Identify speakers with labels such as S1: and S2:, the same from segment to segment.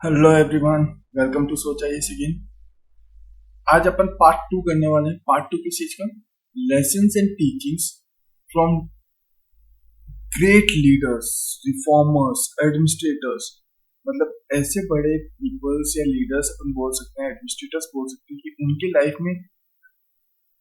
S1: Hello everyone, welcome to सोचा yes again. आज अपन part two करने वाले हैं। पार्ट टू किस चीज का? Lessons and teachings from great leaders, reformers, administrators. मतलब ऐसे बड़े पीपल्स या लीडर्स अपन बोल सकते हैं, एडमिनिस्ट्रेटर्स बोल सकते हैं कि उनकी लाइफ में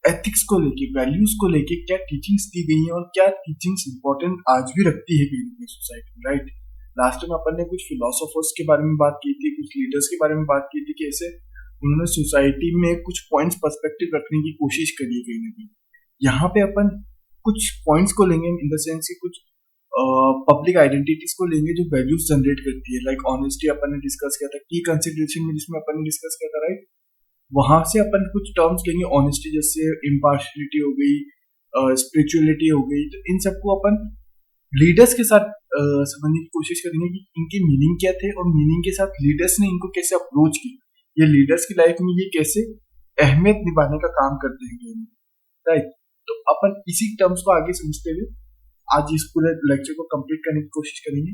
S1: एथिक्स को लेके, वैल्यूज को लेके क्या टीचिंग्स दी गई हैं और क्या टीचिंग्स इंपॉर्टेंट आज भी रखती है कहीं ना कहीं सोसाइटी में, राइट। लास्ट टाइम अपन ने कुछ फिलोसोफर्स के बारे में बात की थी, कुछ लीडर्स के बारे में बात की थी कि ऐसे उन्होंने सोसाइटी में कुछ पॉइंट्स पर्सपेक्टिव रखने की कोशिश करी है कहीं ना कहीं। यहाँ पे अपन कुछ पॉइंट्स को लेंगे इन द सेंस कि कुछ पब्लिक आइडेंटिटीज को लेंगे जो वैल्यूज जनरेट करती है। लाइक ऑनेस्टी अपन ने डिस्कस किया था की कंसिडरेशन में, जिसमें अपन ने डिस्कस किया था, राइट। वहां से अपन कुछ टर्म्स लेंगे ऑनेस्टी, जैसे इम्पार्शियलिटी हो गई, स्पिरिचुअलिटी हो गई। तो इन सबको अपन लीडर्स के साथ समझने की कोशिश करेंगे कि इनके मीनिंग क्या थे और मीनिंग के साथ लीडर्स ने इनको कैसे अप्रोच किया, ये लीडर्स की लाइफ में ये कैसे अहमियत निभाने का काम करते हैं, राइट। तो अपन इसी टर्म्स को आगे समझते हुए आज इस पूरे लेक्चर को कंप्लीट करने की कोशिश करेंगे।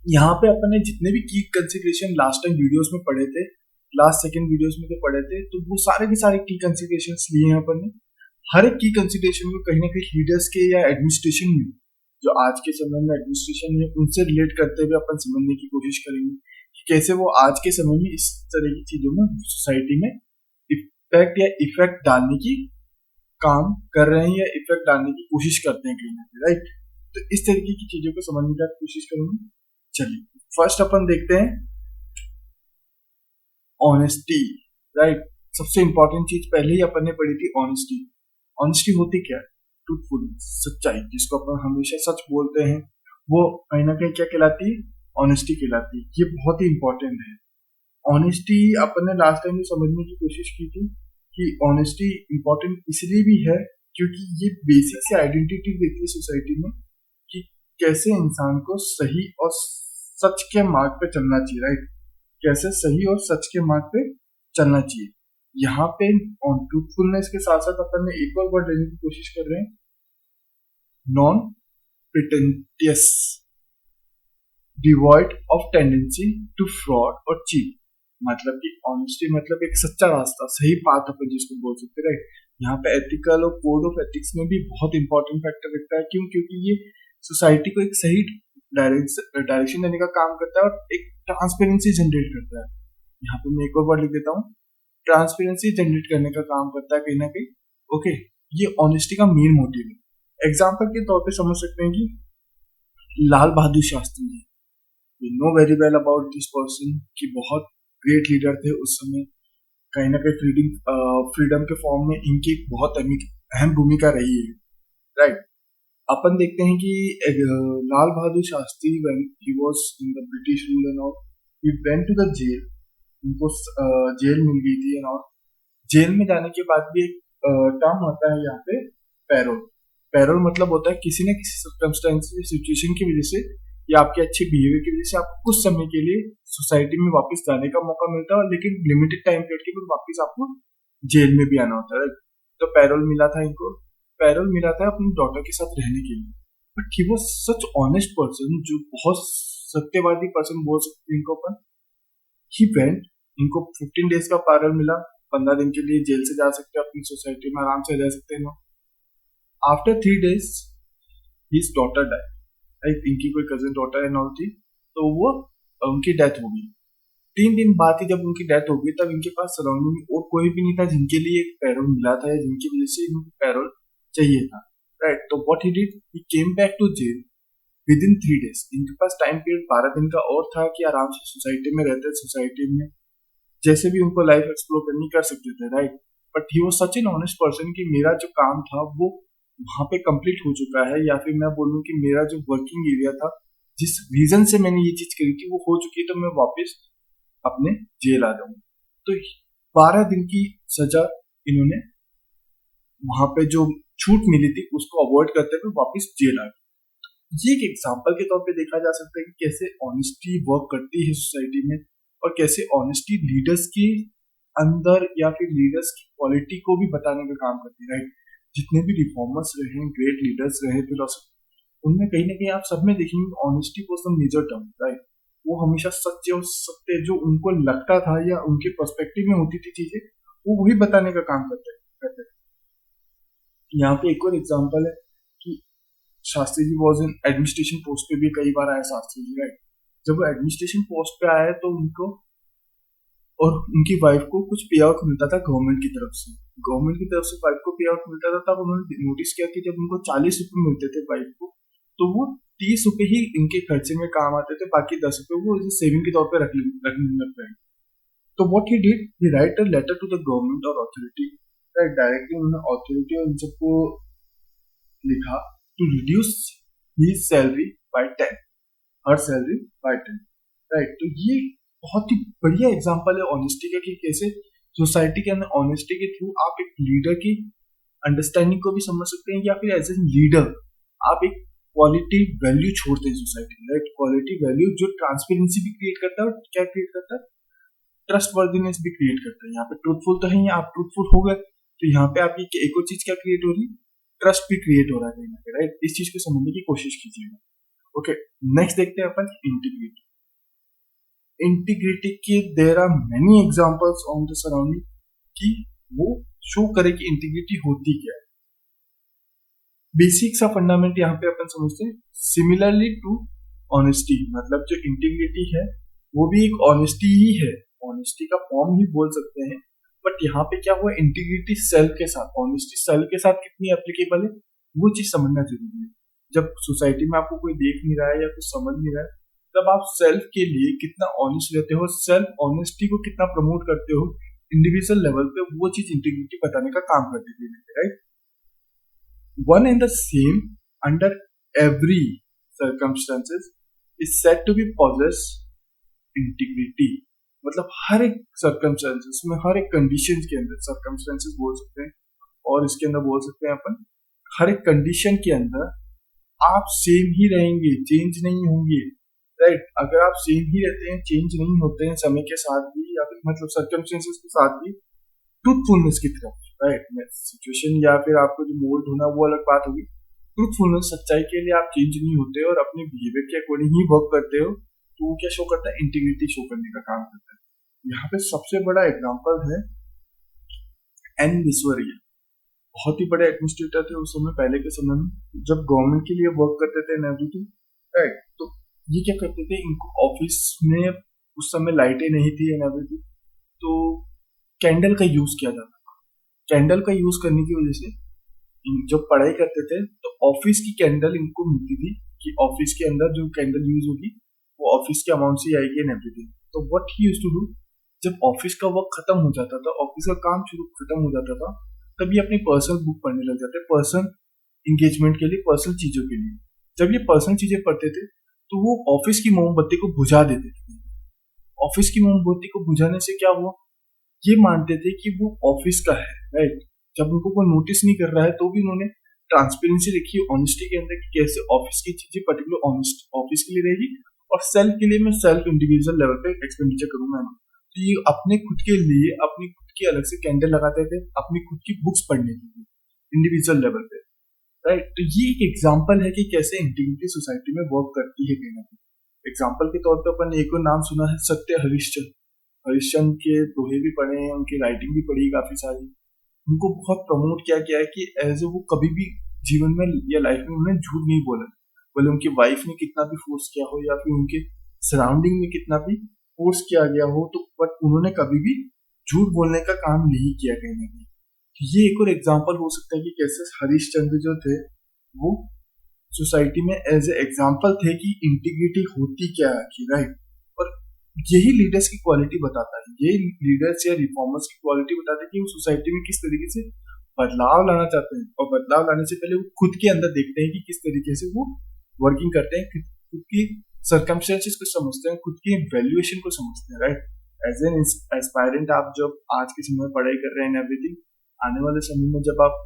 S1: यहाँ पे अपन ने जितने भी की कंसिडरेशन लास्ट टाइम वीडियोस में पढ़े थे, लास्ट सेकंड वीडियोस में जो पढ़े थे, तो वो सारे के सारे की कंसिडरेशंस लिए हैं अपन ने। हर एक की कंसिडरेशन में कहीं ना कहीं लीडर्स के या एडमिनिस्ट्रेशन में, जो आज के समय में एडमिनिस्ट्रेशन है, उनसे रिलेट करते हुए अपन समझने की कोशिश करेंगे कि कैसे वो आज के समय में इस तरह की चीजों में सोसाइटी में इफेक्ट या इफेक्ट डालने की काम कर रहे हैं या इफेक्ट डालने की कोशिश करते हैं कहीं ना कहीं, राइट। तो इस तरीके की चीजों को समझने की कोशिश करेंगे। चलिए फर्स्ट अपन देखते हैं ऑनेस्टी, राइट। सबसे इंपॉर्टेंट चीज पहले ही अपन ने पढ़ी थी, ऑनेस्टी। ऑनेस्टी होती क्या है? ट्रूथफुलनेस, सच्चाई, जिसको अपन हमेशा सच बोलते हैं, वो कहीं ना कहीं क्या कहलाती है? ऑनेस्टी कहलाती है। ये बहुत ही इंपॉर्टेंट है। ऑनेस्टी अपन ने लास्ट टाइम समझने की कोशिश की थी कि ऑनेस्टी इंपॉर्टेंट इसलिए भी है क्योंकि ये बेसिक से आइडेंटिटी देती है सोसाइटी में कि कैसे इंसान को सही और सच के मार्ग पे चलना चाहिए, राइट। कैसे सही और सच के मार्ग पे चलना चाहिए। यहाँ पे ऑन ट्रूथफुलनेस के साथ साथ अपन ने एक और वर्ड लेने की कोशिश कर रहे हैं, non pretentious, devoid of tendency to fraud और चीट। मतलब कि ऑनेस्टी मतलब एक सच्चा रास्ता, सही पाथ अपन जिसको बोल सकते हैं, राइट। यहाँ पे एथिकल और कोड ऑफ एथिक्स में भी बहुत इंपॉर्टेंट फैक्टर रखता है। क्यों? क्योंकि ये सोसाइटी को एक सही डायरेक्शन देने का काम करता है और एक ट्रांसपेरेंसी जनरेट करता है। यहाँ पे मैं एक और वर्ड लिख देता हूँ, ट्रांसपेरेंसी जनरेट करने का काम करता है कहीं ना कहीं। ओके, ये ऑनेस्टी का मेन मोटिव है। एग्जाम्पल के तौर पे समझ सकते हैं कि Lal Bahadur Shastri ji, we know very well about this person कि बहुत ग्रेट लीडर थे उस समय। कहीं ना कहीं फ्रीडम के फॉर्म में इनकी एक बहुत अहम भूमिका रही है, राइट। अपन देखते हैं कि Lal Bahadur Shastri when he was in the British rule and all, he went to the jail. उनको जेल मिल गई थी एंड ऑल। जेल में जाने के बाद भी एक टर्म होता है यहाँ पे, पैरोल। पैरोल मतलब होता है किसी न किसी सर्कमस्टेंसेस, सिचुएशन की वजह से या आपके अच्छे बिहेवियर की वजह से आपको कुछ समय के लिए सोसाइटी में वापस जाने का मौका मिलता है, लेकिन लिमिटेड टाइम पीरियड के बाद वापस आपको जेल में भी आना होता है। तो पैरोल मिला था इनको। पैरोल मिला था अपनी डॉटर के साथ रहने के लिए। But he was such honest person, जो बहुत सत्यवादी पर्सन बोल सकते हैं इनको अपन। ही वेंट, इनको 15 डेज का पैरोल मिला, 15 दिन के लिए जेल से जा सकते हैं, अपनी सोसाइटी में आराम से रह सकते हैं। After 3 days his daughter died, like इनकी कोई कजिन डॉटर एंड ऑल थी, तो वो उनकी डेथ हो गई। 3 दिन बाद ही जब उनकी डेथ हो गई, तब इनके पास सराउंडिंग में और कोई भी नहीं था जिनके लिए एक पैरोल मिला था या जिनकी वजह से इनको पैरोल चाहिए था, राइट। तो what he did, he came back to jail within 3 days। इनके पास टाइम पीरियड 12 दिन का और था कि आराम से सोसाइटी में रहते, सोसाइटी में जैसे भी उनको लाइफ एक्सप्लोर करनी कर सकते थे, right. But he was such an honest person कि मेरा जो काम था वो वहां पे कंप्लीट हो चुका है, या फिर मैं बोलूँ कि मेरा जो वर्किंग एरिया था, जिस रीजन से मैंने ये चीज करी थी, वो हो चुकी है, तो मैं वापस अपने जेल आ जाऊंगा। तो 12 दिन की सजा इन्होंने वहां पे जो छूट मिली थी उसको अवॉइड करते हुए वापस जेल आ गए। ये एक एग्जाम्पल के तौर पे देखा जा सकता है कि कैसे ऑनेस्टी वर्क करती है सोसाइटी में और कैसे ऑनेस्टी लीडर्स के अंदर या फिर लीडर्स की क्वालिटी को भी बताने का काम करती है, राइट। जितने भी रिफॉर्मर्स रहे, ग्रेट लीडर्स रहे, फिलोसफर, उनमें कहीं ना कहीं आप सब में देखेंगे honesty was the major term, right. वो हमेशा सच्चे और सत्य जो उनको लगता था या उनके पर्सपेक्टिव में होती थी चीजें, वो वही बताने का काम करते। यहाँ पे एक और एग्जांपल है कि Shastri ji was in administration post पे भी कई बार आए शास्त्री जी, राइट। जब वो एडमिनिस्ट्रेशन पोस्ट पे आए तो उनको और उनकी वाइफ को कुछ पे आउट मिलता था गवर्नमेंट की तरफ से। गवर्नमेंट की तरफ से वाइफ को पे आउट मिलता था, तब उन्होंने नोटिस किया कि जब उनको 40 रुपए मिलते थे वाइफ को, तो वो 30 रुपए ही इनके खर्चे में काम आते थे, बाकी 10 रुपए वो सेविंग के तौर पर रखने लग गए। तो what he did, he write a letter to the government और अथॉरिटी, राइट। डायरेक्टली उन्होंने अथॉरिटी और इन सबको लिखा to reduce he salary by 10, her salary by 10, right. तो ये बहुत ही बढ़िया एग्जांपल है ऑनेस्टी का कि कैसे सोसाइटी के अंदर ऑनेस्टी के थ्रू आप एक लीडर की अंडरस्टैंडिंग को भी समझ सकते हैं, या फिर एज ए लीडर आप एक क्वालिटी वैल्यू छोड़ते हैं सोसाइटी में, राइट। क्वालिटी वैल्यू जो ट्रांसपेरेंसी भी क्रिएट करता है और क्या क्रिएट करता है, ट्रस्ट वर्दीनेस भी क्रिएट करता है। यहाँ पे ट्रूथफुल तो है, आप ट्रूथफुल हो गए तो यहाँ पे आपकी एक और चीज क्या क्रिएट हो रही है, ट्रस्ट भी क्रिएट हो रहा है कहीं ना कहीं, राइट। इस चीज को समझने की कोशिश कीजिएगा। ओके, नेक्स्ट देखते हैं अपन इंटीग्रिटी। इंटीग्रिटी के there are many examples on the surrounding कि वो शो करे कि इंटीग्रिटी होती क्या है। बेसिक सा फंडामेंट यहाँ पे अपन समझते हैं। सिमिलरली टू ऑनेस्टी, मतलब जो इंटीग्रिटी है वो भी एक ऑनेस्टी ही है, ऑनेस्टी का फॉर्म ही बोल सकते हैं। बट यहाँ पे क्या हुआ, इंटीग्रिटी सेल्फ के साथ, ऑनेस्टी सेल्फ के साथ कितनी एप्लीकेबल है वो चीज समझना जरूरी है। जब सोसाइटी में आपको कोई देख नहीं रहा है या कुछ समझ नहीं रहा है, तब आप सेल्फ के लिए कितना ऑनेस्ट रहते हो, सेल्फ ऑनेस्टी को कितना प्रमोट करते हो इंडिविजुअल लेवल पे, वो चीज इंटीग्रिटी बताने का काम करती है, right. One and the same under every circumstances is said to be possess integrity। मतलब हर एक circumstances में, हर एक conditions के अंदर, circumstances बोल सकते हैं और इसके अंदर बोल सकते हैं अपन, हर एक condition के अंदर आप सेम ही रहेंगे, चेंज नहीं होंगे, राइट। अगर आप सेम ही रहते हैं, चेंज नहीं होते हैं समय के साथ भी, या फिर मतलब सर्कमस्टेंसेस के साथ भी, ट्रूथफुलनेस की तरफ, राइट। सिचुएशन या फिर आपको जो मोल्ड होना वो अलग बात होगी। ट्रूथफुलनेस, सच्चाई के लिए आप चेंज नहीं होते और अपने बिहेवियर के अकॉर्डिंग ही वर्क करते हो, तो वो क्या शो करता है, इंटीग्रिटी शो करने का काम करता है। यहाँ पे सबसे बड़ा एग्जांपल है एन विश्वरिया। बहुत ही बड़े एडमिनिस्ट्रेटर थे उस समय, पहले के समय में, जब गवर्नमेंट के लिए वर्क करते थे एंड एवरीथिंग, राइट। तो ये क्या करते थे, इनको ऑफिस में उस समय लाइटें नहीं थी एंड एवरीथिंग, तो कैंडल का यूज किया जाता था। कैंडल का यूज करने की वजह से जब पढ़ाई करते थे तो ऑफिस की कैंडल इनको मिलती थी कि ऑफिस के अंदर जो कैंडल यूज होगी वो ऑफिस के अमाउंट से आएगी एंड एवरीथिंग। तो what he used to do, जब ऑफिस का वर्क खत्म हो जाता था, ऑफिस का काम शुरू खत्म हो जाता था, तभी अपनी पर्सनल बुक पढ़ने लग जाते, पर्सनल इंगेजमेंट के लिए, पर्सनल चीजों के लिए। जब ये पर्सनल चीजें पढ़ते थे तो वो ऑफिस की मोमबत्ती को बुझा देते थे। ऑफिस की मोमबत्ती को बुझाने से क्या हुआ, ये मानते थे कि वो ऑफिस का है, राइट। जब उनको कोई नोटिस नहीं कर रहा है तो भी उन्होंने ट्रांसपेरेंसी रखी ऑनेस्टी के अंदर कि कैसे ऑफिस की चीजें पर्टिकुलर ऑनेस्ट ऑफिस के लिए रहेगी और सेल्फ के लिए मैं सेल्फ इंडिविजुअल लेवल पे एक्सपेंडिचर करूंगा। तो ये अपने खुद के लिए अपनी खुद की अलग से कैंडल लगाते थे अपनी खुद की बुक्स पढ़ने के लिए इंडिविजुअल लेवल पे, राइट। तो ये एक एग्जाम्पल है कि कैसे इंटीग्रिटी सोसाइटी में वर्क करती है कहीं ना कहीं। एग्जाम्पल के तौर पर अपन एक और नाम सुना है, सत्य हरिश्चंद्र। हरिश्चंद्र के दोहे भी पढ़े हैं, उनकी राइटिंग भी पढ़ी काफी सारी। उनको बहुत प्रमोट किया गया है कि एज ए वो कभी भी जीवन में या लाइफ में उन्हें झूठ नहीं बोला, भले उनकी वाइफ ने कितना भी फोर्स किया हो या फिर उनके सराउंडिंग में कितना भी फोर्स किया गया हो, तो बट उन्होंने कभी भी झूठ बोलने का काम नहीं किया कहीं ना कहीं। ये एक और एग्जाम्पल हो सकता है कि कैसे हरिश्चंद्र जो थे वो सोसाइटी में एज ए एग्जाम्पल थे कि इंटीग्रिटी होती क्या है, राइट। और यही लीडर्स की क्वालिटी बताता है, यही लीडर्स या रिफॉर्मर्स की क्वालिटी बताता है कि वो सोसाइटी में किस तरीके से बदलाव लाना चाहते हैं, और बदलाव लाने से पहले वो खुद के अंदर देखते हैं कि किस तरीके से वो वर्किंग करते हैं, खुद की सर्कमस्टेंसेस को समझते हैं, खुद की वैल्यूएशन को समझते हैं, राइट। एज एन एस्पायरेंट आप जब आज के समय में पढ़ाई कर रहे हैं एवरीथिंग, आने वाले समय में जब आप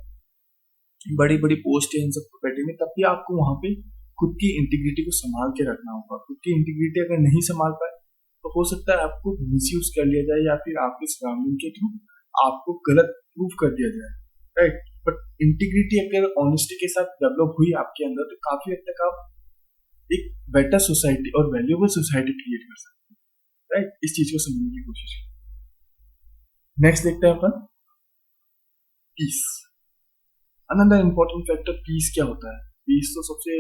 S1: बड़ी बड़ी पोस्ट इन सब बैठेंगे तब भी आपको वहां पे खुद की इंटीग्रिटी को संभाल के रखना होगा। खुद की इंटीग्रिटी अगर नहीं संभाल पाए तो हो सकता है आपको मिसयूज कर लिया जाए या फिर आपके सराउंडिंग के थ्रू आपको गलत प्रूफ कर दिया जाए, राइट। बट इंटीग्रिटी अगर ऑनेस्टी के साथ डेवलप हुई आपके अंदर तो काफी हद तक आप एक बेटर सोसाइटी और वैल्यूएबल सोसाइटी क्रिएट कर सकते हैं, राइट। इस चीज को समझने की कोशिश करें। नेक्स्ट देखते हैं अपन peace. Another important factor peace क्या होता है। पीस तो सबसे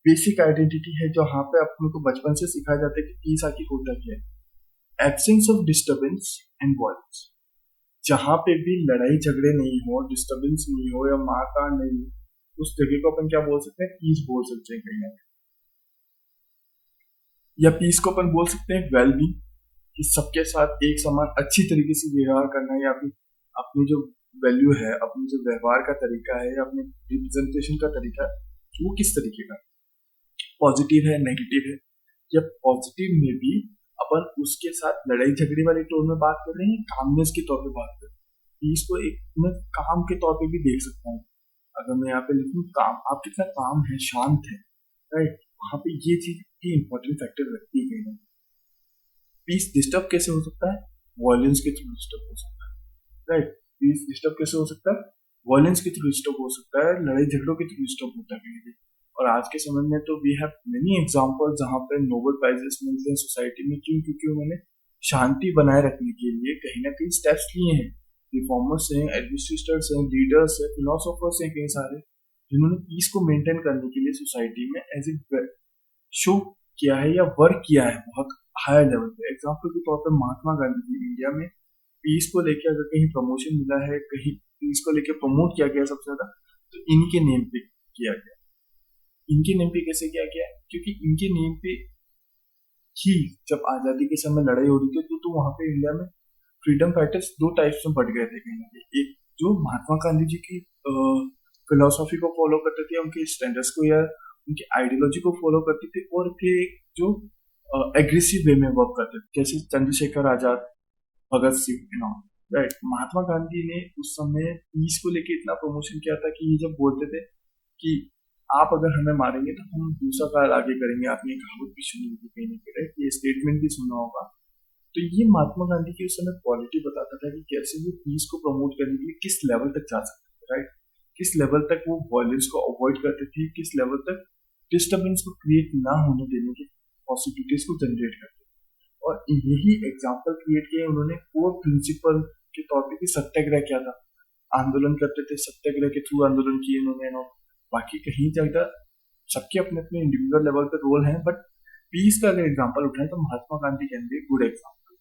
S1: बेसिक आइडेंटिटी है, जो यहाँ पे अपने को बचपन से सिखाया जाता है कि पीस आखिर होता क्या है। Absence of disturbance and violence. जहां पे भी लड़ाई झगड़े नहीं हो, डिस्टर्बेंस नहीं हो या मारकाट नहीं हो, उस जगह को अपन क्या बोल सकते हैं, पीस बोल सकते हैं कहीं ना कहीं। या पीस को अपन बोल सकते हैं वेलबींग, कि सबके साथ एक समान अच्छी तरीके से व्यवहार करना, या फिर अपनी जो वैल्यू है, अपनी जो व्यवहार का तरीका है, या अपने रिप्रेजेंटेशन का तरीका है, वो किस तरीके का, पॉजिटिव है नेगेटिव है। या पॉजिटिव में भी अपन उसके साथ लड़ाई झगड़े वाले टोन में बात कर रहे हैं, कामनेस के तौर पे बात कर रहे हैं। पीस को एक मैं काम के तौर पे भी देख सकता हूँ। अगर मैं यहाँ पे लिखूँ काम, आप कितना काम है, शांत है, राइट, वहां पे ये चीज की इंपॉर्टेंट फैक्टर रखती है कहीं ना। पीस डिस्टर्ब कैसे हो सकता है, वॉयलेंस के थ्रू डिस्टर्ब हो सकता है, राइट। पीस डिस्टर्ब कैसे हो सकता है, वॉयलेंस के थ्रू डिस्टर्ब हो सकता है, लड़ाई झगड़ों के थ्रू डिस्टर्ब होता है कहीं। और आज के समय में तो वी हैव मेनी एग्जांपल जहां पे नोबेल प्राइजेस मिलते हैं सोसाइटी में, क्यों, क्योंकि उन्होंने शांति बनाए रखने के लिए कहीं ना कहीं स्टेप्स लिए हैं। रिफॉर्मर्स हैं, एडमिनिस्ट्रेटर्स हैं, लीडर्स हैं, फिलोसोफर्स हैं, कई सारे, जिन्होंने पीस को मेंटेन करने के लिए सोसाइटी में एज ए शो किया है या वर्क किया है बहुत हायर लेवल पे। एग्जाम्पल के तौर पर महात्मा गांधी जी, इंडिया में पीस को लेकर अगर कहीं प्रमोशन मिला है, कहीं पीस को लेकर प्रमोट किया गया सबसे ज्यादा, तो इनके नेम पे किया गया। इनके नेम पे कैसे किया गया, क्योंकि इनके नेम पे ही जब आजादी के समय लड़ाई हो रही थी, तो वहां पे इंडिया में फ्रीडम फाइटर्स दो टाइप्स में बढ़ गए थे कहीं ना कहीं। एक जो महात्मा गांधी जी की फिलोसॉफी को फॉलो करते थे, उनके स्टैंडर्ड्स को या उनकी आइडियोलॉजी को फॉलो करते थे, और फिर एक जो एग्रेसिव वे में वर्क करते थे, जैसे Chandrashekhar Azad, Bhagat Singh and all, right. Mahatma Gandhi ने उस समय पीस को लेके इतना प्रमोशन किया था कि ये जब बोलते थे कि आप अगर हमें मारेंगे तो हम दूसरा काल आगे करेंगे, आपने कहावत भी सुनी होगी कहीं ना कहीं, राइट, ये स्टेटमेंट भी सुना होगा। तो ये महात्मा गांधी की उस समय क्वालिटी बताता था कि कैसे वो पीस को प्रमोट करने के लिए किस लेवल तक जा सकते थे, राइट। किस लेवल तक वो वायलेंस को अवॉइड करते थे, किस लेवल तक डिस्टर्बेंस को क्रिएट ना होने देने की पॉसिबिलिटीज को जनरेट करते थे। और यही एग्जाम्पल क्रिएट किए उन्होंने कोर प्रिंसिपल के तौर पे भी। सत्याग्रह क्या था, आंदोलन करते थे, सत्याग्रह के थ्रू आंदोलन किए इन्होंने। बाकी कहीं ज्यादा सबके अपने अपने इंडिविजुअल लेवल पे रोल है, बट पीस का अगर एग्जांपल उठाएं तो Mahatma Gandhi can be good example,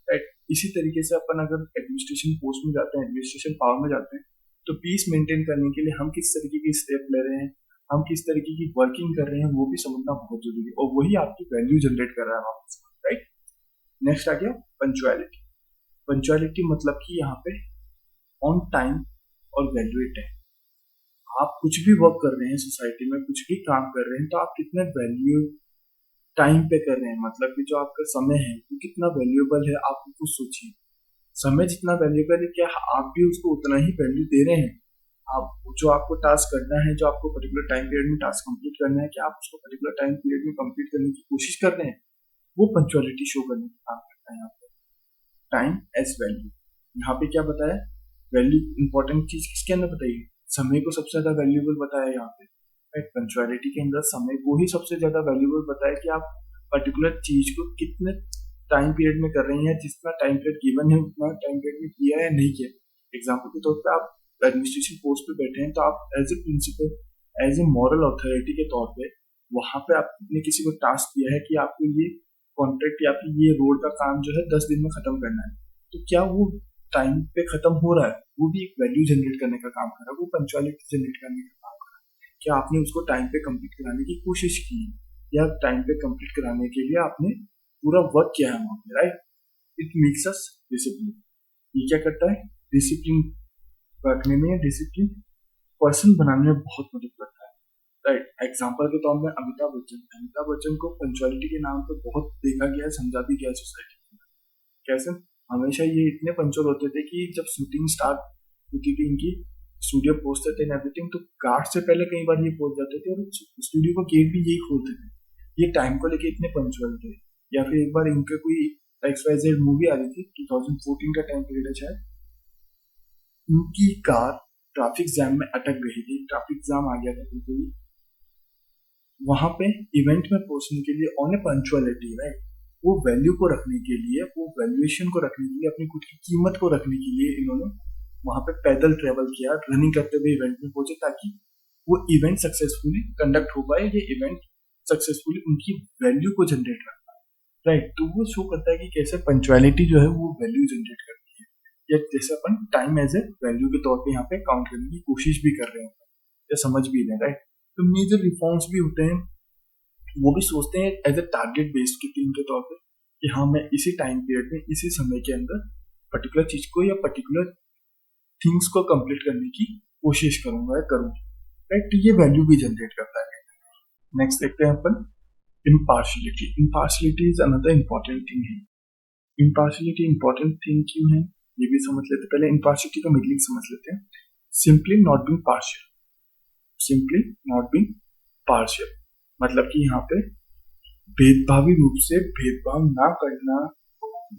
S1: right. इसी तरीके से अपन अगर एडमिनिस्ट्रेशन पोस्ट में जाते हैं, एडमिनिस्ट्रेशन पावर में जाते हैं, तो पीस मेंटेन करने के लिए हम किस तरीके की स्टेप ले रहे हैं, हम किस तरीके की वर्किंग कर रहे हैं, वो भी समझना बहुत जरूरी है, और वही आपकी वैल्यू जनरेट कर रहा है वापस, राइट। नेक्स्ट आ गया पंचुअलिटी। पंचुअलिटी मतलब कि यहाँ पे ऑन टाइम और वैल्यू टाइम। आप कुछ भी वर्क कर रहे हैं सोसाइटी में, कुछ भी काम कर रहे हैं, तो आप कितने वैल्यू टाइम पे कर रहे हैं, मतलब कि जो आपका समय है वो कितना वैल्यूएबल है, आप उसको सोचिए। समय जितना वैल्यूएबल है, क्या आप भी उसको उतना ही वैल्यू दे रहे हैं। आप जो आपको टास्क करना है, जो आपको पर्टिकुलर टाइम पीरियड में टास्क कंप्लीट करना है, क्या आप उसको पर्टिकुलर टाइम पीरियड में कंप्लीट करने की कोशिश कर रहे हैं, वो पंचुअलिटी शो करने का काम करता है। यहाँ पे टाइम एज वैल्यू, यहाँ पे क्या बताया, वैल्यू इंपॉर्टेंट चीज किसके अंदर बताइए, समय को सबसे ज्यादा वैल्यूएबल बताया यहाँ पे, राइट। पंचुअलिटी के अंदर समय को ही सबसे ज्यादा वैल्यूएबल बताया कि आप पर्टिकुलर चीज को कितने टाइम पीरियड में कर रहे हैं, जितना टाइम पीरियड गिवन है उतना टाइम पीरियड में किया है नहीं किया। एग्जाम्पल के तौर पर आप एडमिनिस्ट्रेशन पोस्ट पे बैठे हैं, तो आप as a principal, as a moral authority के तौर पे वहां पे आपने किसी को टास्क दिया है कि आपको ये कॉन्ट्रैक्ट या फिर ये रोड का काम जो है 10 दिन में खत्म करना है, तो क्या वो टाइम पे खत्म हो रहा है, वो भी एक वैल्यू जनरेट करने का काम कर रहा है, वो पंचुअलिटी जनरेट करने का काम कर रहा है। क्या आपने उसको टाइम पे कंप्लीट कराने की कोशिश की, या टाइम पे कंप्लीट कराने के लिए आपने पूरा वर्क किया है वहां पे, right. It makes us discipline. ये क्या करता है, डिसिप्लिन रखने में, डिसिप्लिन पर्सन बनाने में बहुत मदद करता है, राइट। एग्जाम्पल के तौर में अमिताभ बच्चन को पंचुअलिटी के नाम पर बहुत देखा गया है, समझा भी गया सोसाइटी में। कैसे, हमेशा ये इतने पंचुअल होते थे कि जब शूटिंग स्टार्ट होती थी इनकी, स्टूडियो पहुंचते थे एवरीथिंग, तो गार्ड से पहले कई बार ये पहुंच जाते थे, और स्टूडियो का गेट भी यही खोलते थे। ये टाइम को लेके इतने पंचुअल थे। या फिर एक बार इनके कोई XYZ मूवी आ रही थी, 2014 का टाइम पीरियड है शायद, उनकी कार ट्रैफिक जैम में अटक गई थी, ट्रैफिक जाम आ गया था बिल्कुल, वहां पे इवेंट में पहुंचने के लिए ऑन ए पंक्चुअलिटी, राइट, वो वैल्यू को रखने के लिए, वो वैल्यूएशन को रखने के लिए, अपनी खुद की कीमत को रखने के लिए इन्होंने वहां पे पैदल ट्रेवल किया, रनिंग करते हुए इवेंट में पहुंचे, ताकि वो इवेंट सक्सेसफुली कंडक्ट हो पाए, ये इवेंट सक्सेसफुली उनकी वैल्यू को जनरेट कर पाए, राइट। तो वो शो करता है कि कैसे पंक्चुअलिटी जो है वो वैल्यू जनरेट करती है, या जैसे अपन टाइम एज ए वैल्यू के तौर पे यहाँ पे काउंट करने की कोशिश भी कर रहे हैं या समझ भी रहे हैं, राइट। तो मेजर रिफॉर्म्स भी होते हैं, वो भी सोचते हैं एज ए टारगेट बेस्ड की टीम के तौर पे कि हाँ मैं इसी टाइम पीरियड में इसी समय के अंदर पर्टिकुलर चीज को या पर्टिकुलर थिंग्स को कंप्लीट करने की कोशिश करूंगा या करूंगी, राइट। तो ये वैल्यू भी जनरेट करता है। नेक्स्ट देखते हैं अपन impartiality. Impartiality is another important thing है। इम्पार्शियलिटी इंपॉर्टेंट थिंग क्यों है ये भी समझ लेते हैं। पहले इम्पार्शियलिटी का मीनिंग समझ लेते हैं। Simply not being partial, simply not being partial मतलब कि यहाँ पे भेदभावी रूप से भेदभाव ना करना,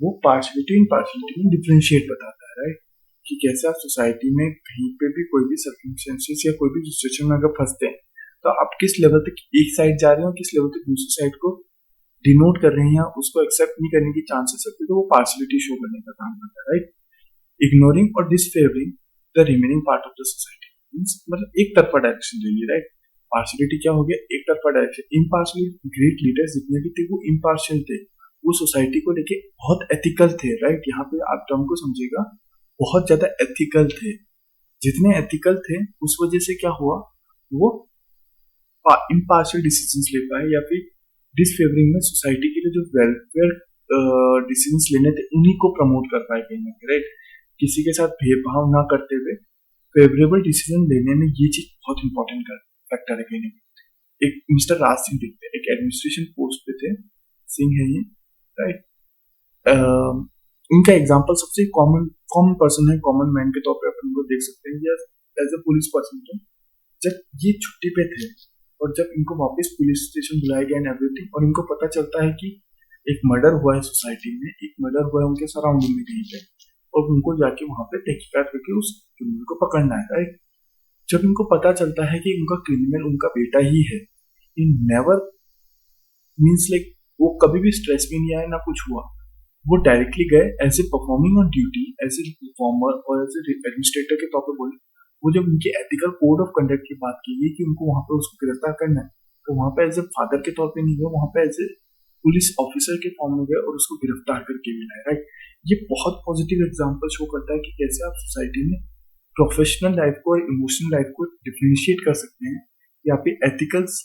S1: वो पार्शियलिटी इम्पार्शियलिटी में डिफरेंशिएट बताता है, राइट। कि कैसे आप सोसाइटी में कहीं पे भी कोई भी सर्कमस्टेंसेस या कोई भी सिचुएशन में अगर फंसते हैं तो आप किस लेवल तक एक साइड जा रहे हो, किस लेवल तक दूसरी साइड को डिनोट कर रहे हैं या उसको एक्सेप्ट नहीं करने की चांसेस है, तो वो पार्शियलिटी शो करने का काम करता है, राइट। इग्नोरिंग और disfavouring the remaining part of the society, मतलब एक तरफा डायरेक्शन लेनी, राइट। पार्शियलिटी क्या हो गया, एक तरफा डायरेक्शन। इम्पार्शियल ग्रेट लीडर्स जितने भी थे वो इम्पार्शियल थे, वो सोसाइटी को लेके बहुत एथिकल थे, राइट। यहाँ पे आप टर्म को समझिएगा, बहुत ज्यादा एथिकल थे। जितने एथिकल थे उस वजह से क्या हुआ, वो इम्पार्शियल डिसीजंस ले पाए, या फिर डिसफेवरिंग में सोसाइटी के लिए जो वेलफेयर डिसीजंस लेने थे उन्हीं को प्रमोट कर पाए कहीं ना कहीं, राइट। किसी के साथ भेदभाव ना करते हुए फेवरेबल डिसीजन लेने में ये चीज बहुत इंपॉर्टेंट फैक्टर है कहीं ना कहीं। एक मिस्टर राज सिंह दिखते हैं, एक एडमिनिस्ट्रेशन पोस्ट पे थे, सिंह है ये, राइट। इनका एग्जांपल सबसे कॉमन पर्सन है, कॉमन मैन के तौर पे अपन को देख सकते हैं, या एज ए पुलिस पर्सन थे। जब ये छुट्टी पे थे और जब इनको वापस पुलिस स्टेशन बुलाया गया एंड एवरीथिंग, और इनको पता चलता है कि एक मर्डर हुआ है सोसाइटी में, एक मर्डर हुआ है उनके सराउंडिंग में कहीं पे, और उनको जाके वहां पे तहकीकात करके उस क्रिमिनल को पकड़ना है, राइट। जब इनको पता चलता है कि उनका क्रिमिनल उनका बेटा ही है, इन नेवर मीन्स लाइक वो कभी भी स्ट्रेस में नहीं आया ना कुछ हुआ, वो डायरेक्टली गए as a performing on duty, as a reformer और एज ए एडमिनिस्ट्रेटर के तौर पे बोले। वो जब उनके एथिकल कोड ऑफ कंडक्ट की बात की गई कि उनको वहां पे उसको गिरफ्तार करना है, तो वहां पे एज ए फादर के तौर पे नहीं गए, वहां पे एज ए पुलिस ऑफिसर के फॉर्म में गए और उसको गिरफ्तार करके भी लाए, राइट। ये बहुत पॉजिटिव एग्जाम्पल शो करता है कि कैसे आप सोसाइटी में प्रोफेशनल लाइफ को और इमोशनल लाइफ को डिफरेंशिएट कर सकते हैं, या फिर एथिकल्स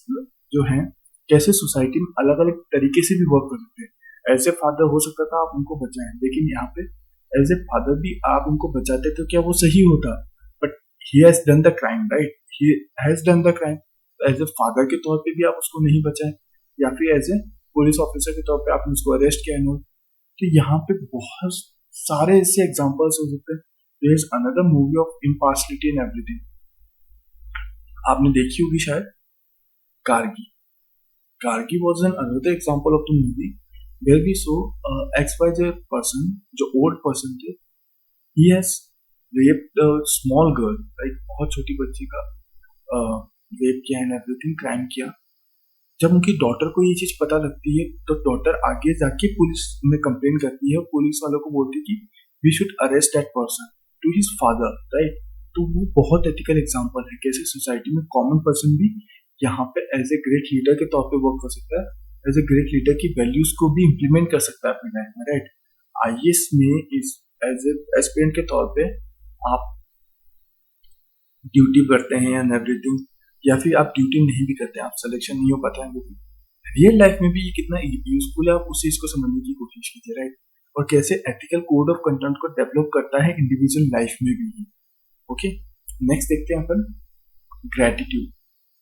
S1: जो हैं कैसे सोसाइटी में अलग अलग तरीके से भी वर्क कर सकते हैं। एज ए फादर हो सकता था आप उनको बचाएं, लेकिन यहाँ पे एज ए फादर भी आप उनको बचाते तो क्या वो सही होता, but he has done the crime, right, he has done the crime. As a father के तौर पे भी आप उसको नहीं बचाएं, या फिर एज ए पुलिस ऑफिसर के तौर पे आपने उसको अरेस्ट किया है। तो यहाँ पे बहुत सारे ऐसे एग्जांपल्स हो सकते हैं। There is another movie of impartiality in everything, आपने देखी होगी शायद, कारगी। कारगी was an another example of the movie where we saw XYZ person, जो ओल्ड पर्सन थे, he has raped a small girl, right, बहुत छोटी बच्ची का रेप किया एंड एवरीथिंग, क्राइम किया। जब उनकी डॉटर को ये चीज पता लगती है तो डॉटर आगे जाके पुलिस में कंप्लेन करती है, पुलिस वालों को बोलती है कि we should arrest that person to his father, right. तो वो बहुत एथिकल एग्जांपल है कैसे सोसाइटी में कॉमन पर्सन भी यहाँ पे एज ए ग्रेट लीडर के तौर पे वर्क कर सकता है, एज ए ग्रेट लीडर की वैल्यूज को भी इम्प्लीमेंट कर सकता है अपने लाइफ में, राइट। IAS में इस एज ए एस्पिरेंट के तौर पे आप ड्यूटी करते हैं एंड एवरीथिंग, या फिर आप ड्यूटी नहीं भी करते, आप सिलेक्शन नहीं हो पाता है, रियल लाइफ में भी ये कितना यूजफुल है, आप उस चीज को समझने की कोशिश कीजिए, राइट। और कैसे एथिकल कोड ऑफ कंडक्ट को डेवलप करता है इंडिविजुअल लाइफ में भी। ओके, नेक्स्ट देखते हैं अपन ग्रेटिट्यूड।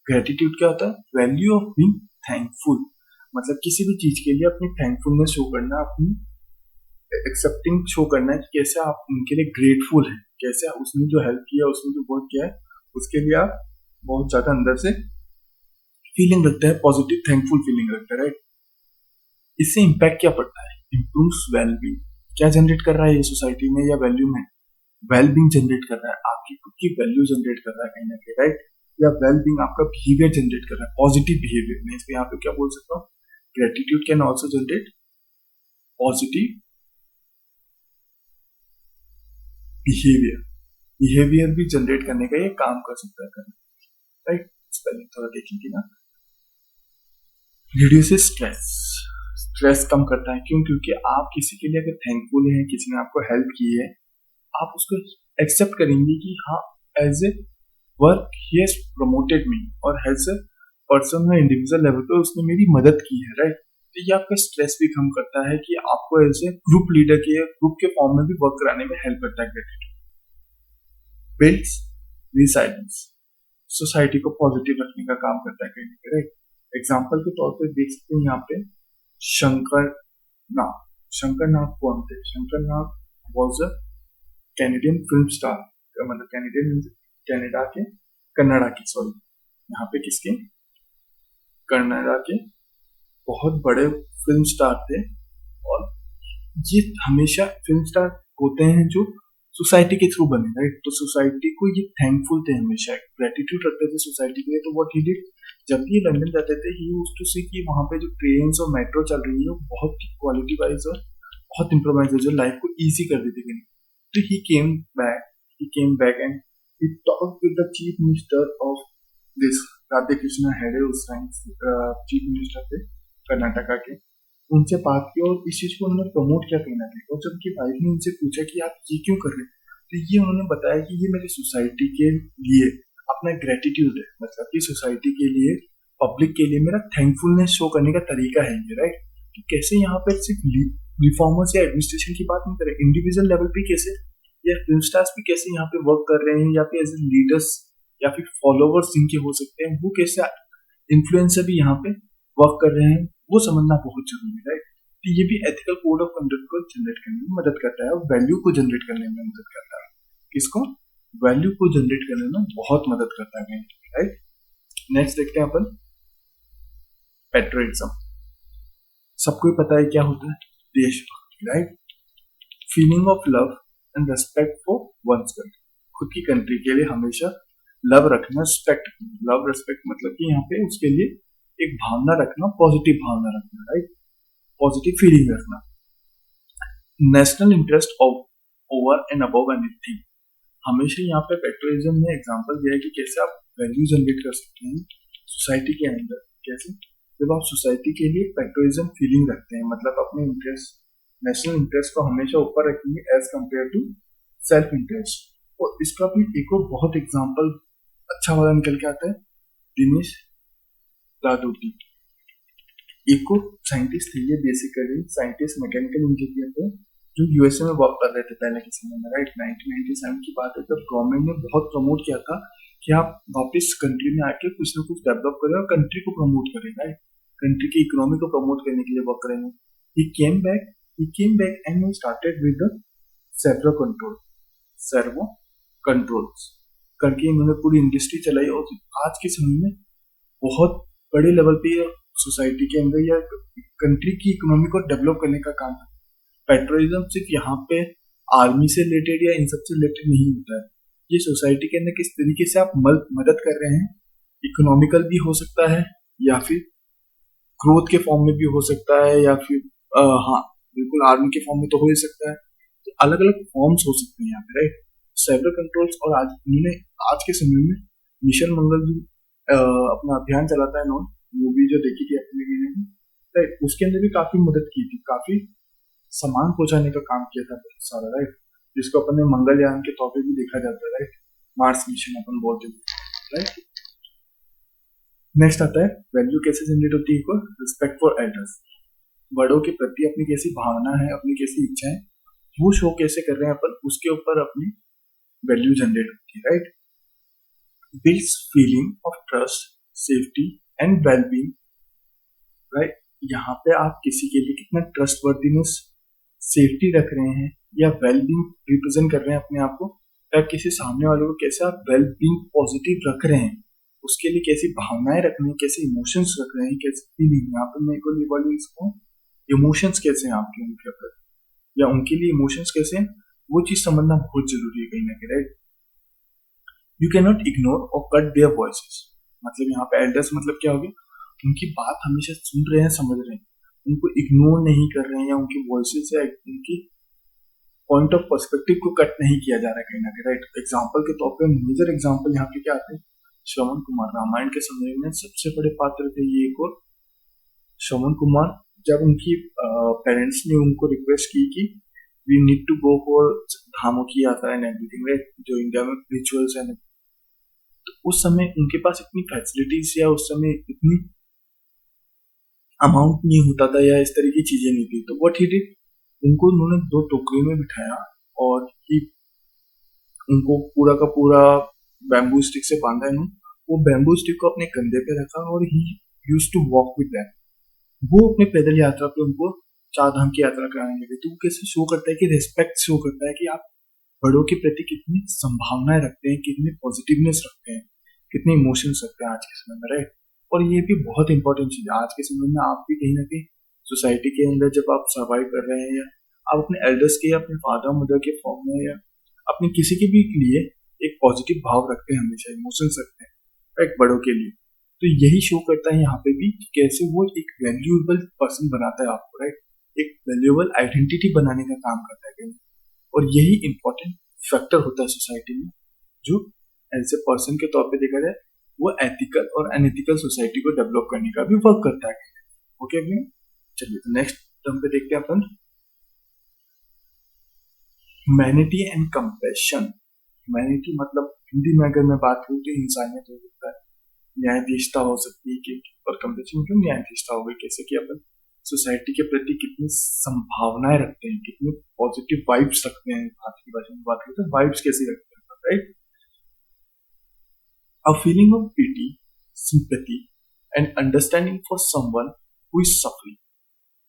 S1: ग्रेटिट्यूड क्या होता है, वैल्यू ऑफ बीइंग थैंकफुल, मतलब किसी भी चीज के लिए अपनी थैंकफुलनेस शो करना, अपनी एक्सेप्टिंग शो करना है कि कैसे आप उनके लिए ग्रेटफुल हैं, कैसे उसने जो हेल्प किया, उसने जो वर्क किया है उसके लिए आप बहुत ज्यादा अंदर से फीलिंग रखता है, पॉजिटिव थैंकफुल फीलिंग रखता है, राइट। इससे इम्पैक्ट क्या पड़ता है, इम्प्रूव्स वेलबींग। क्या जनरेट कर रहा है ये सोसाइटी में या वैल्यू में, वेलबींग जनरेट कर रहा है, आपकी खुद की वैल्यू जनरेट कर रहा है कहीं ना कहीं, राइट। या वेल बीइंग आपका बिहेवियर जनरेट कर रहा है, पॉजिटिव बिहेवियर। मैं इसमें यहाँ पे क्या बोल सकता हूँ, gratitude can also generate positive behaviour. Behaviour भी जनरेट करने का ये काम कर सकता है, राइट। स्पेलिंग थोड़ा देखेंगे ना। रिड्यूसेस स्ट्रेस, स्ट्रेस कम करता है। क्यों? क्योंकि आप किसी के लिए अगर थैंकफुल हैं, किसी ने आपको हेल्प की है, आप उसको एक्सेप्ट करेंगे कि हाँ, as a work he has promoted me, और एज ए पर्सन या इंडिविजुअल लेवल पे उसने मेरी मदद की है, राइट। तो ये आपका स्ट्रेस भी कम करता है कि आपको एज ए ग्रुप लीडर के ग्रुप के फॉर्म में भी वर्क कराने में हेल्प करता है ग्रेटिट्यूड। बिल्ड्स रिसाइलेंस, सोसाइटी को पॉजिटिव रखने का काम करता है कहीं, राइट। एग्जाम्पल के तौर पे देख सकते हैं यहाँ पे शंकर नाग। शंकर नाग कौन थे? Shankar Nag was a Canadian film star, मतलब कैनेडियन, कनाडा के, कन्नड़ा की, सॉरी, यहाँ पे किसके, कन्नड़ा के बहुत बड़े फिल्म स्टार थे। और ये हमेशा फिल्म स्टार होते हैं जो सोसाइटी के थ्रू बने, राइट। तो सोसाइटी को ये थैंकफुल थे, हमेशा ग्रेटिट्यूड रखते थे सोसाइटी के लिए। तो व्हाट ही डिड, जब ये लंदन जाते थे, ही यूज्ड टू सी कि वहां पे जो ट्रेन्स और मेट्रो चल रही है वो बहुत क्वालिटी वाइज और बहुत इम्प्रोवाइज है, जो लाइफ को इजी कर देती थी। तो he came back and he talked with the chief minister of this, Ramakrishna Hegde उस टाइम चीफ मिनिस्टर थे कर्नाटका के। उनसे बात की और इस चीज को उन्होंने प्रमोट किया कहीं ना कहीं। और जब उनकी वाइफ ने उनसे पूछा कि आप ये क्यों कर रहे हैं, तो ये उन्होंने बताया कि ये मेरी सोसाइटी के लिए अपना ग्रेटिट्यूड है, मतलब कि सोसाइटी के लिए, पब्लिक के लिए मेरा थैंकफुलनेस शो करने का तरीका है ये, राइट। तो कैसे यहाँ पे सिर्फ रिफॉर्मर्स या एडमिनिस्ट्रेशन की बात नहीं करें, इंडिविजुअल लेवल पे कैसे, या फिल्म स्टार्स भी कैसे यहाँ पे वर्क कर रहे हैं, या फिर एज ए लीडर्स या फिर फॉलोवर्स जिनके हो सकते हैं, वो कैसे इन्फ्लुएंसर भी यहाँ पे वर्क कर रहे हैं, वो समझना बहुत जरूरी है, राइट। तो ये भी एथिकल कोड ऑफ कंडक्ट को जनरेट करने में मदद करता है और वैल्यू को जनरेट करने में मदद करता है। किसको? वैल्यू को जनरेट करने में बहुत मदद करता है, राइट। नेक्स्ट देखते हैं अपन पेट्रियटिज्म। सबको ही पता है क्या होता है, देशभक्ति, right. Feeling of love and respect for one's country, खुद की कंट्री के लिए हमेशा लव रखना, रिस्पेक्ट, लव रिस्पेक्ट मतलब कि यहाँ पे उसके लिए एक भावना रखना, पॉजिटिव भावना रखना, राइट, पॉजिटिव फीलिंग रखना। National interest over and above anything, हमेशा यहाँ पे पेट्रियटिज्म में एग्जांपल दिया है कि कैसे आप वैल्यू जनरेट कर सकते हैं सोसाइटी के अंदर। कैसे? जब आप सोसाइटी के लिए पेट्रियटिज्म फीलिंग रखते हैं, मतलब अपने इंटरेस्ट, नेशनल इंटरेस्ट को हमेशा ऊपर रखेंगे as compare to self interest. और इसका भी एक और बहुत एग्जाम्पल अच्छा वाला निकल के आता है, दिनेश रादौती। एक साइंटिस्ट थे, ये बेसिकली साइंटिस्ट मैकेनिकल इंजीनियर थे जो यूएसए में वर्क कर रहे थे पहले के समय में, राइट। 1997 की बात है, जब गवर्नमेंट ने बहुत प्रमोट किया था कि आप वापस कंट्री में आके कुछ ना कुछ डेवलप करें और कंट्री को प्रमोट करें, राइट, कंट्री की इकोनॉमी को प्रमोट करने के लिए वर्क करेंगे। He came back and he started with the servo controls करके इन्होंने पूरी इंडस्ट्री चलाई। और आज के समय में बहुत बड़े लेवल पे सोसाइटी के अंदर या कंट्री की इकोनॉमी को डेवलप करने का काम है। पेट्रियटिज्म सिर्फ यहाँ पे आर्मी से रिलेटेड या इन सबसे रिलेटेड नहीं होता है, ये सोसाइटी के अंदर किस तरीके से आप मदद कर रहे हैं, इकोनॉमिकल भी हो सकता है या फिर ग्रोथ के फॉर्म में भी हो सकता है, या फिर हाँ बिल्कुल आर्मी के फॉर्म में तो हो ही सकता है। तो अलग अलग फॉर्म्स हो सकते हैं यहाँ पे, राइट। सेवरल कंट्रोल्स, और आज इन्होंने आज के समय में मिशन मंगल जो अपना अभियान चलाता है, मूवी जो देखी थी अपने, राइट, उसके अंदर भी काफी मदद की थी, काफी सामान पहुंचाने का काम किया था बहुत सारा, राइट, जिसको अपन ने मंगलयान के तौर पे भी देखा जाता है, राइट, मार्स मिशन अपन बोलते हैं, राइट। नेक्स्ट आता है वैल्यू कैसे जनरेट होती है, रिस्पेक्ट फॉर एल्डर्स, बड़ों के प्रति अपनी कैसी भावना है, अपनी कैसी इच्छा है, वो शो कैसे कर रहे हैं अपन, उसके ऊपर अपनी वैल्यू जनरेट होती है, right. Builds feeling of trust, safety and wellbeing, right. यहाँ पे आप किसी के लिए कितना ट्रस्टवर्दीनेस, सेफ्टी रख रहे हैं या वेलबींग रिप्रेजेंट कर रहे हैं अपने आप को, या किसी सामने वाले को कैसे आप वेलबींग पॉजिटिव रख रहे हैं, उसके लिए कैसी भावनाएं रख रहे हैं, कैसे इमोशंस रख रहे हैं, कैसे फीलिंग, यहाँ पे मेरे को बोलिए इसको इमोशंस कैसे हैं आपके उनके ऊपर, या उनके लिए इमोशंस कैसे हैं, वो चीज समझना बहुत जरूरी है कहीं ना कहीं, right. You can not ignore और कट देयर वॉइसेस। मतलब यहाँ पे एल्डर्स मतलब क्या होगी, उनकी बात हमेशा सुन रहे हैं, समझ रहे हैं, उनको इग्नोर नहीं कर रहे हैं, या उनकी वॉइसेस या उनकी पॉइंट ऑफ पर्सपेक्टिव को कट नहीं किया जा रहा है कहीं ना कहीं, राइट। एग्जाम्पल के तौर पे मेजर एग्जाम्पल यहाँ पे क्या आते हैं, श्रवण कुमार रामायण के समय में सबसे बड़े पात्र थे ये एक। और श्रवण कुमार, जब उनकी पेरेंट्स ने उनको रिक्वेस्ट की कि we need to go for धामों की यात्रा एंड एवरीथिंग, राइट, जो इंडिया में रिचुअल्स है, तो उस समय उनके पास इतनी फैसिलिटीज या उस समय इतनी अमाउंट नहीं होता था, या इस तरह की चीजें नहीं थी। तो व्हाट ही डिड, उनको उन्होंने 2 टोकरी में बिठाया और ही उनको पूरा का पूरा बैम्बू स्टिक से बांधा इन्होंने, वो बैम्बू स्टिक को अपने कंधे पे रखा और he used to walk with them. वो अपने पैदल यात्रा पे उनको 4 धाम की यात्रा कराने लगे। तो वो कैसे शो करता है कि रिस्पेक्ट शो करता है कि आप बड़ों के प्रति कितनी संभावनाएं रखते हैं, कितनी पॉजिटिवनेस रखते हैं, कितने इमोशंस रखते हैं आज के समय में, राइट। और ये भी बहुत इंपॉर्टेंट चीज है आज के समय में। आप भी कहीं ना कहीं सोसाइटी के अंदर जब आप सर्वाइव कर रहे हैं, या आप अपने एल्डर्स के या अपने फादर मदर के फॉर्म में, या अपने किसी के भी लिए एक पॉजिटिव भाव रखते हैं, हमेशा इमोशंस रखते हैं, राइट, बड़ों के लिए। तो यही शो करता है यहाँ पे भी कि कैसे वो एक वैल्यूएबल पर्सन बनाता है आपको, राइट, एक वैल्यूएबल आइडेंटिटी बनाने का काम करता है कहीं। और यही इंपॉर्टेंट फैक्टर होता है सोसाइटी में, जो एज ए पर्सन के तौर पे देखा जाए वो एथिकल और अनएथिकल सोसाइटी को डेवलप करने का भी वर्क करता है। ओके भैया, चलिए तो नेक्स्ट टर्म पे देखते हैं अपन, ह्यूमैनिटी एंड कंपैशन। ह्यूमैनिटी मतलब हिंदी में अगर मैं बात करूँ तो इंसानियत हो सकता है, न्यायधीशता हो सकती है कि, और कंपैशन मतलब न्यायधीशता हो गई, कैसे कि अपन सोसाइटी के प्रति कितनी संभावनाएं रखते हैं, कितनी पॉजिटिव वाइब्स रखते हैं। आज की भाषा में बात करते हैं वाइब्स कैसे रखते हैं, right. A feeling of pity, sympathy and understanding for someone who is suffering।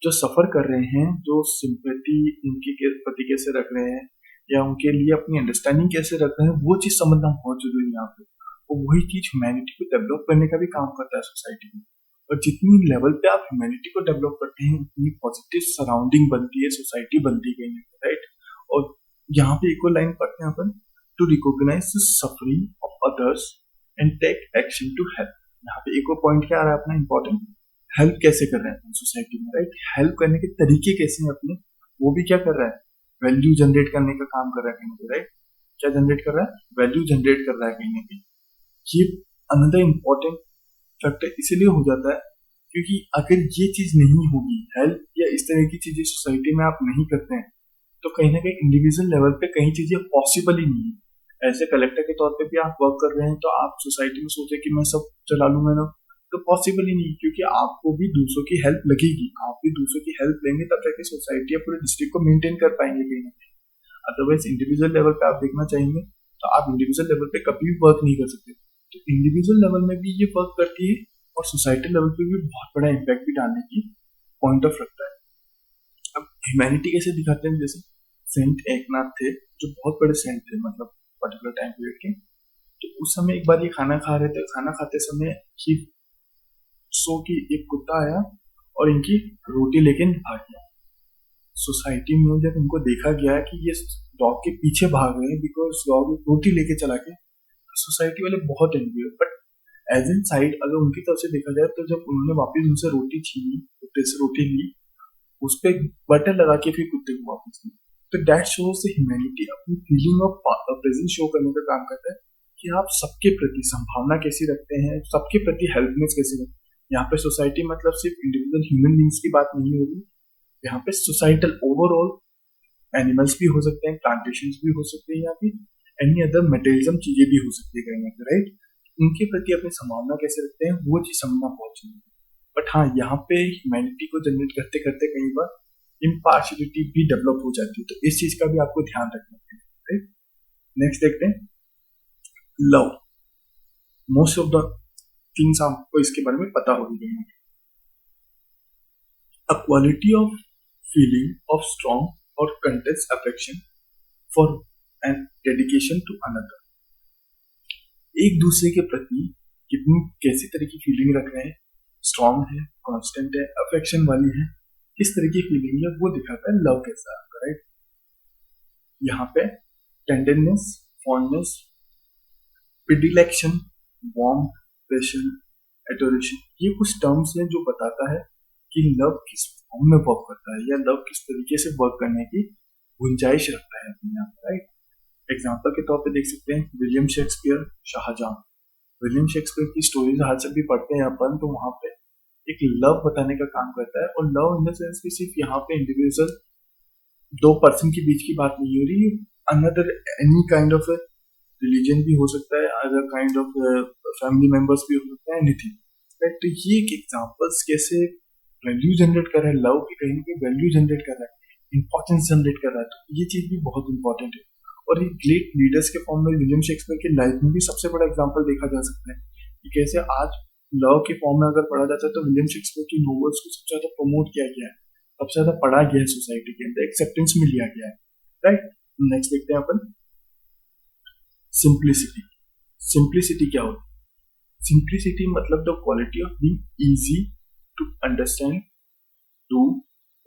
S1: जो सफर कर रहे हैं, जो सिंपैथी उनके प्रति कैसे रख रहे हैं, या उनके लिए अपनी अंडरस्टैंडिंग कैसे रख रहे हैं, वो चीज समझना बहुत जरूरी है यहाँ पे। और वही चीज ह्यूमैनिटी को डेवलप करने का भी काम करता है सोसाइटी में। और जितनी लेवल पे आप ह्यूमैनिटी को डेवलप करते हैं, उतनी पॉजिटिव सराउंडिंग बनती है, सोसाइटी बनती है, राइट। और यहाँ पे एक और लाइन पढ़ते हैं अपन, to recognise the suffering of others and take action to help. यहाँ पे एक और पॉइंट क्या आ रहा है अपना इंपॉर्टेंट, हेल्प कैसे कर रहे हैं सोसाइटी में, राइट। हेल्प करने के तरीके कैसे हैं अपने, वो भी क्या कर रहा है, वैल्यू जनरेट करने का काम कर रहा है कहीं ना कहीं, राइट। क्या जनरेट कर रहा है, वैल्यू जनरेट कर रहा है कहीं ना कहीं। ये अनदर इम्पोर्टेंट फैक्टर इसीलिए हो जाता है क्योंकि अगर ये चीज नहीं होगी, हेल्प या इस तरह की चीजें सोसाइटी में आप नहीं करते हैं, तो कहीं ना कहीं इंडिविजुअल लेवल पे कहीं चीजें पॉसिबल ही नहीं है। ऐसे कलेक्टर के तौर पे भी आप वर्क कर रहे हैं, तो आप सोसाइटी में सोचे कि मैं सब चला लूंगा ना, तो पॉसिबल ही नहीं, क्योंकि आपको भी दूसरों की हेल्प लगेगी। आप भी दूसरों की हेल्प लेंगे तब जाके सोसाइटी या पूरे डिस्ट्रिक्ट को मेंटेन कर पाएंगे कहीं ना कहीं। अदरवाइज इंडिविजुअल लेवल पे आप देखना चाहेंगे तो आप इंडिविजुअल लेवल पे कभी भी वर्क नहीं कर सकते। तो इंडिविजुअल लेवल में भी ये वर्क करती है, और सोसाइटी लेवल पे भी बहुत बड़ा इम्पैक्ट भी डालने की पॉइंट ऑफ रखता है। अब ह्यूमैनिटी कैसे दिखाते हैं, जैसे सेंट एकनाथ थे, जो बहुत बड़े सेंट थे, मतलब पर्टिकुलर टाइम पीरियड के। तो उस समय एक बार ये खाना खा रहे थे, खाना खाते समय ही सो कि एक कुत्ता आया और इनकी रोटी लेके भाग गया। सोसाइटी में जब इनको देखा गया कि ये डॉग के पीछे भाग रहे हैं बिकॉज डॉग रोटी लेके चला गया, सोसाइटी वाले बहुत एंग्री हुए। बट एज इन साइड अगर उनकी तरफ से देखा जाए, तो जब उन्होंने वापस उनसे रोटी छीनी, कुत्ते से रोटी ली, उस पर बटर लगा के फिर कुत्ते को वापस ली। तो दैट शोज द ह्यूमैनिटी, अपनी फीलिंग ऑफ प्रेजेंस शो करने का काम करता है कि आप सबके प्रति संभावना कैसी रखते हैं, सबके प्रति हेल्पनेस कैसे रखते हैं। यहाँ पे सोसाइटी मतलब सिर्फ इंडिविजुअल ह्यूमन बींग्स की बात नहीं होगी, यहाँ पे सोसाइटल ओवरऑल एनिमल्स भी हो सकते हैं, प्लांटेशन भी हो सकते हैं, या फिर एनी अदर मटेरियलिज्म चीजें भी हो सकती है, राइट। उनके प्रति अपनी संभावना कैसे रखते हैं, वो चीज समझना बहुत जरूरी है। बट हाँ, यहाँ पे ह्यूमैनिटी को जनरेट करते करते कई बार इम्पार्शियलिटी भी डेवलप हो जाती है, तो इस चीज का भी आपको ध्यान रखना है, राइट। नेक्स्ट देखते हैं love. Most of the things आपको इसके बारे में पता होगी। A quality of feeling of strong और constant affection for and dedication to another. एक दूसरे के प्रति कितनी कैसी तरह की फीलिंग रख रहे हैं, स्ट्रॉन्ग है, कांस्टेंट है, अफेक्शन वाली है, किस तरह की फीलिंग है, वो दिखाता है लव कैसा है आपका, राइट। यहाँ पे tenderness, fondness, predilection, warm, passion, adoration, ये कुछ टर्म्स हैं जो बताता है कि लव किस फॉर्म में वर्क करता है या लव किस तरीके से वर्क करने की गुंजाइश रखता है अपने आप, राइट। एग्जाम्पल के तौर पे देख सकते हैं William Shakespeare, Shahjahan. William Shakespeare की स्टोरीज आज जब भी पढ़ते हैं अपन तो वहां पे एक लव बताने का काम करता है, और लव इन द सेंस कि सिर्फ यहाँ पे इंडिविजुअल दो पर्सन के बीच की बात नहीं हो रही, another any kind of religion भी हो सकता है, other kind of family members भी हो सकता है, एनीथिंग, राइट। तो ये एक एग्जांपल्स कैसे वैल्यू जनरेट कर रहा है, लव की कहीं ना कहीं वैल्यू जनरेट कर रहा है, इंपॉर्टेंस जनरेट कर रहा है, तो ये चीज भी बहुत इंपॉर्टेंट है। और ये ग्रेट लीडर्स के फॉर्म में विलियम शेक्सपियर की लाइफ में भी सबसे बड़ा एग्जाम्पल देखा जा सकता है कि कैसे आज लव के फॉर्म में अगर पढ़ा जाता है तो विलियम शेक्सपियर की नॉवेल्स को सबसे ज्यादा प्रमोट किया गया है, सबसे ज्यादा पढ़ा गया है सोसाइटी के अंदर, एक्सेप्टेंस में लिया गया है, राइट। नेक्स्ट देखते हैं अपन सिंप्लिसिटी। सिंप्लिसिटी क्या होती है? सिंप्लिसिटी मतलब the quality of being easy to understand, do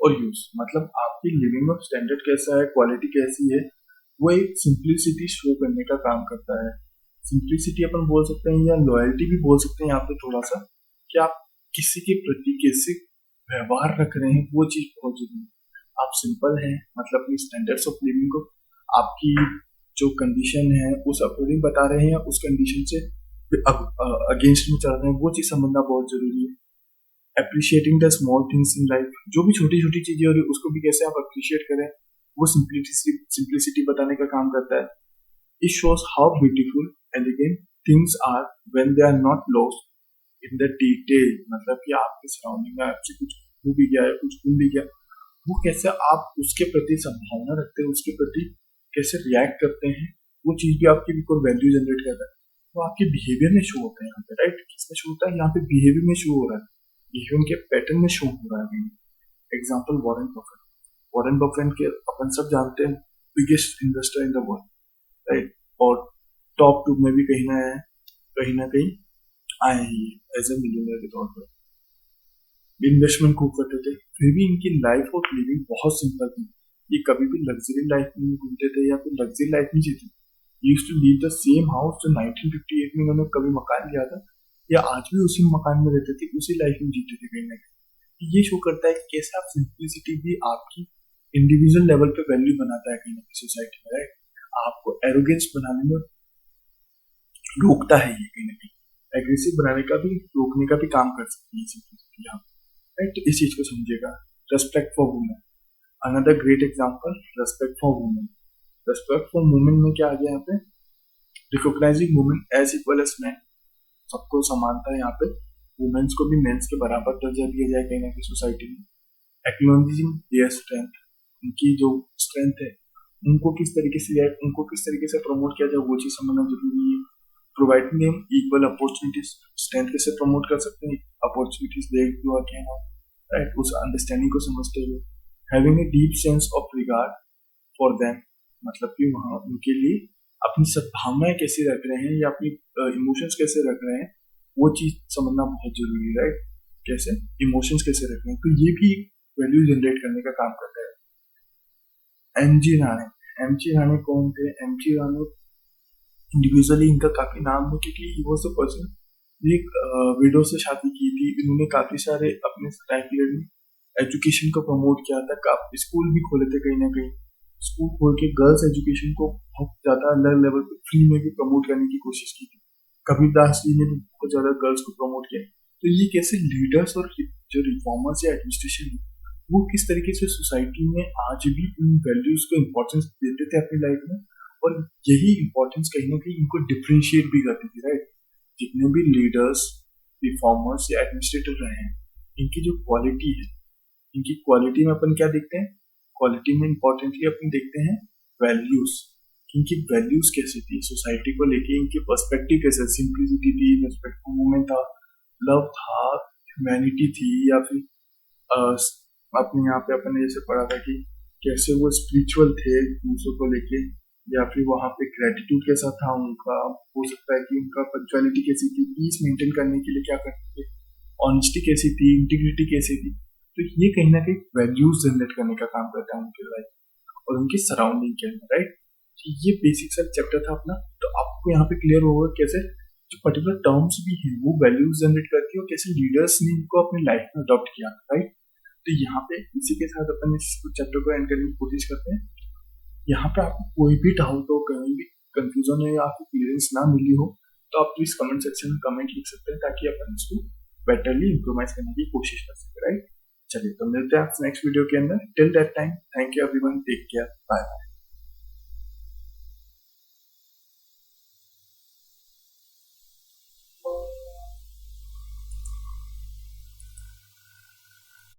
S1: और यूज। मतलब आपकी लिविंग ऑफ स्टैंडर्ड कैसा है, क्वालिटी कैसी है, वो एक सिंप्लिसिटी शो करने का काम करता है। सिंप्लिसिटी अपन बोल सकते हैं या लॉयल्टी भी बोल सकते हैं यहाँ पे थोड़ा सा, कि आप किसी के प्रति कैसे व्यवहार रख रहे हैं, वो चीज बहुत जरूरी है। आप सिंपल हैं मतलब अपनी स्टैंडर्ड्स ऑफ लिविंग को आपकी जो कंडीशन है उस अकॉर्डिंग बता रहे हैं या उस कंडीशन से अगेंस्ट में चल रहे हैं, वो चीज समझना बहुत जरूरी है। Appreciating the small things in life, जो भी छोटी छोटी चीजें हो रही है उसको भी कैसे आप अप्रिशिएट करें, वो सिंप्लिसिटी बताने का काम करता है। It shows how beautiful elegant things are when they are not lost in the detail. मतलब कि आपके सराउंडिंग में आपसे कुछ हो भी गया है, कुछ गुम भी गया, वो कैसे आप उसके प्रति संभावना रखते हैं, उसके प्रति कैसे रिएक्ट करते हैं, वो चीज भी आपकी बिल्कुल वैल्यू जनरेट कर रहा है। वो आपके बिहेवियर में शो होता है यहाँ पे, राइट। किसमें शो होता है? यहाँ पे बिहेवियर में शो हो रहा है, बिहेवियर के पैटर्न में शो हो रहा है। Example Warren Buffett. Warren Buffett के अपन सब जानते हैं biggest investor in the world, right. और टॉप 2 में भी कहीं ना कहीं आए ही एज ए मिलियनर के तौर पर। इन्वेस्टमेंट खूब करते थे, फिर भी इनकी लाइफ ऑफ लिविंग बहुत सिंपल थी। ये कभी भी लग्जरी लाइफ में घूमते थे या फिर लग्जरी लाइफ नहीं जीते। Used to live the same house जो 1958 में उन्होंने कभी मकान लिया था, या आज भी उसी मकान में रहते थे, उसी लाइफ में जीते थे कहीं ना कहीं। ये शो करता है कि कैसे आप सिंप्लिसिटी भी आपकी इंडिविजुअल लेवल पे वैल्यू बनाता है कहीं ना कहीं सोसाइटी में, राइट। आपको एरोगेंस बनाने में रोकता है ये कहीं ना कहीं, एग्रेसिव बनाने का भी, रोकने का भी काम कर सकती है सिंप्लिसिटी यहाँ, राइट। तो इस चीज को समझिएगा। Respect for women, another great example, respect for women. Respect for women में क्या आ गया यहाँ पे? Recognising women as equal as man, सबको समानता है यहाँ पे, वुमेन्स को भी मेंस के बराबर दर्जा दिया जाए कहीं ना कहीं सोसाइटी में। एक्नॉलेजिंग देयर स्ट्रेंथ, उनकी जो स्ट्रेंथ है उनको किस तरीके से प्रमोट किया जाए, वो चीज समझना जरूरी है। Providing them equal opportunities, strength कैसे प्रमोट कर सकते हैं, अपॉर्चुनिटीज दे जो आके हैं, राइट, उस अंडरस्टैंडिंग को समझते हुए। Having a deep sense of regard for them, मतलब कि वहाँ उनके लिए अपनी सद्भावनाएं कैसे रख रहे हैं या अपनी इमोशंस कैसे रख रहे हैं, वो चीज समझना बहुत जरूरी है, राइट। कैसे इमोशंस कैसे रख रहे हैं, तो ये भी वैल्यू जनरेट करने का काम करता है। एमजी राणे कौन थे? एमजी राणे इंडिविजुअली इनका काफी नाम है क्योंकि ही वाज द पर्सन, एक विडो से शादी की थी इन्होंने, काफी सारे अपने टाइम पीरियड में एजुकेशन को प्रमोट किया था, काफी स्कूल भी खोले थे कहीं ना कहीं, स्कूल खोल के गर्ल्स एजुकेशन को बहुत ज्यादा अलग लेवल पे फ्री में भी प्रमोट करने की कोशिश की थी। कबीरदास जी ने भी बहुत ज्यादा गर्ल्स को प्रमोट किया। तो ये कैसे लीडर्स और जो रिफॉर्मर्स या एडमिनिस्ट्रेशन वो किस तरीके से सोसाइटी में आज भी इन वैल्यूज को इम्पोर्टेंस देते थे अपनी लाइफ में, और यही इम्पोर्टेंस कहीं ना कहीं इनको डिफरेंशिएट भी करती थी, राइट। जितने भी लीडर्स, रिफॉर्मर्स या एडमिनिस्ट्रेटर रहे हैं, इनकी जो क्वालिटी है, इनकी क्वालिटी में अपन क्या देखते हैं? क्वालिटी में इंपॉर्टेंटली अपन देखते हैं वैल्यूज, इनकी वैल्यूज कैसी थी सोसाइटी को लेके, इनके पर्सपेक्टिव कैसे, सिंप्लिसिटी थी, रेस्पेक्ट फॉर वुमेन था, लव था, ह्यूमैनिटी थी, या फिर अपने यहाँ पे अपन जैसे पढ़ा था कि कैसे वो स्पिरिचुअल थे दूसरों को लेके, या फिर वहाँ पे ग्रेटिट्यूड कैसा था उनका, हो सकता है कि उनका पंक्चुअलिटी कैसी थी, पीस मेंटेन करने के लिए क्या करते थे, ऑनेस्टी कैसी थी, इंटीग्रिटी कैसी थी। तो ये कहीं ना कहीं वैल्यूज जनरेट करने का काम करता है उनके लाइफ और उनकी सराउंडिंग के अंदर, राइट। ये बेसिक सा चैप्टर था अपना। तो आप आपको यहाँ पे क्लियर होगा कैसे जो पर्टिकुलर टर्म्स भी हैं वो वैल्यूज जनरेट करती है और कैसे लीडर्स ने इनको अपनी लाइफ में अडॉप्ट किया, राइट। तो यहाँ पे इसी के साथ अपन इस चैप्टर को एंड करने की कोशिश करते हैं। यहाँ पे आपको कोई भी डाउट हो, कहीं भी कंफ्यूजन है या आपको क्लियरेंस ना मिली हो तो आप प्लीज कमेंट सेक्शन में कमेंट लिख सकते हैं ताकि अपन इसको बेटरली इम्प्रोवाइज करने की कोशिश कर सके, राइट। चलिए तो मिलते हैं नेक्स्ट वीडियो के अंदर। Till that time thank you everyone, take care, bye bye.